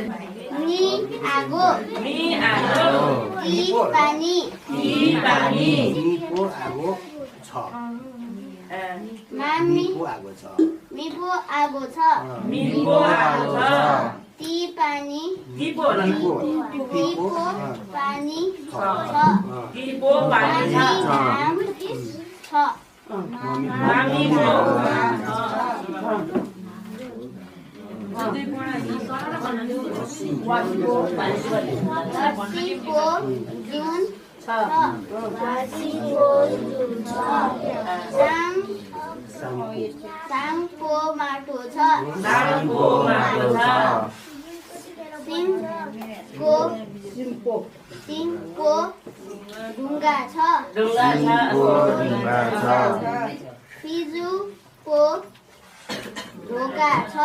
Ni आगो ती पानी मिको आगो छ मिको आगो छ ती पानी पानी छ जुन साङको माटो छ सिङको ढुङ्गा छ फिजुको ढोका छ